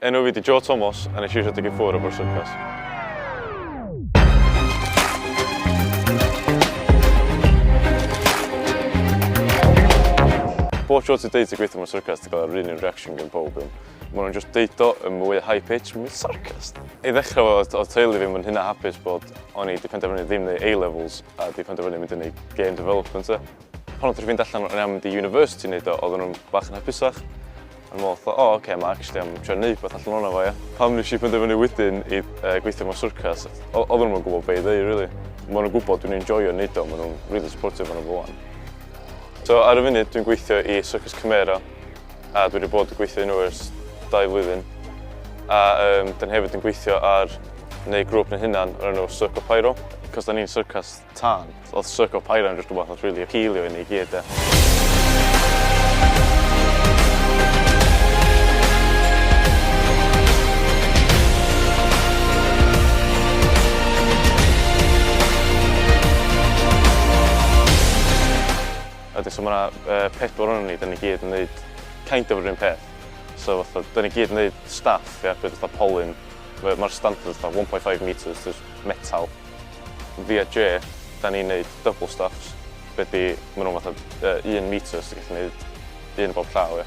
Enw fi di Joe Thomas a nes i rhedeg i ffwrdd o'r syrcas. Bob tro ti'n deud ti'n gweithio mewn syrcas, ti'n cael yr un reaction gan pob. Maen nhw'n just deud o yn mwy high pitch, mwy sarcast. I ddechrau o teulu fi, mae'n hynna hapus bod o'n i di penderfynu ddim neu A-levels a di penderfynu mynd i neud game development. Pan oedd fi'n allan o'n mynd i university neud o, oedden nhw'n bach yn hapusach. Yn meddwl, oce, mae actually am trio neud beth allan o'na fo, ia. Pam nes i penderfynu wedyn i gweithio mewn syrcas, oedden nhw'n gwybod beth i ddweud, really. Maen nhw'n gwybod dwi'n enjoyo neud o, maen nhw'n really supportive yn y blaen. So, ar y funud, dwi'n gweithio i Circus Cymera, a dwi wedi bod yn gweithio nhw ers 2 flwyddyn. A dyn hefyd yn gweithio ar neud grŵp yn hynna'n o'r enw Circo Pyro, cos da ni'n syrcas tân. Oedd Circo Pyro yn just rhywbeth oedd really appealio i ni i gyd. So mae yna 4 ohonyn ni, da ni gyd yn gwneud kind of yr un peth. So da ni gyd yn gwneud staff, beth fatha polyn. Mae'r standard fatha 1.5 metres, metal. Fi a Jay, da ni'n gwneud double staffs. Beth di, maen nhw'n fatha 1 metre, so gallu gwneud 1 bob llaw.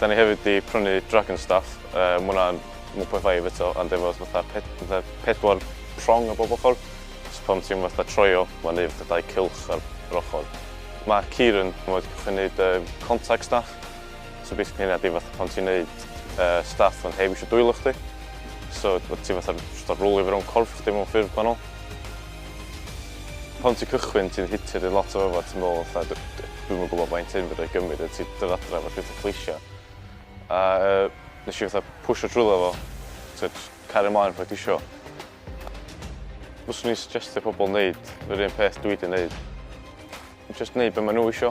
Da ni hefyd di prynu dragon staff. Mae hwnna'n 1.5 eto, ond efo fatha 4 prong o bob ochr. So pan ti'n fatha troio, mae'n gwneud fatha 2 cylch ar yr ochr. Mae Kieran wedi cychwyn gwneud contact staff. So basically hynna di fatha pan ti'n gwneud staff ond heb eisiau dwylo chdi. So ti'n fatha rwlio fi rownd corff chdi mewn ffurf gwahanol. Pan ti'n cychwyn, ti'n hitio'r lot o efo, ti'n meddwl fatha dwi'm yn gwybod faint hyn fydda i gymryd, a ti'n dod adra efo'r pethau cleisio. A nes i fatha pwysio drwyddo fo, ti'n cario ymlaen rhywbeth isio. Fyswn i'n suggestio pobl wneud yr un peth dwi wedi wneud. Just wneud be maen nhw isio.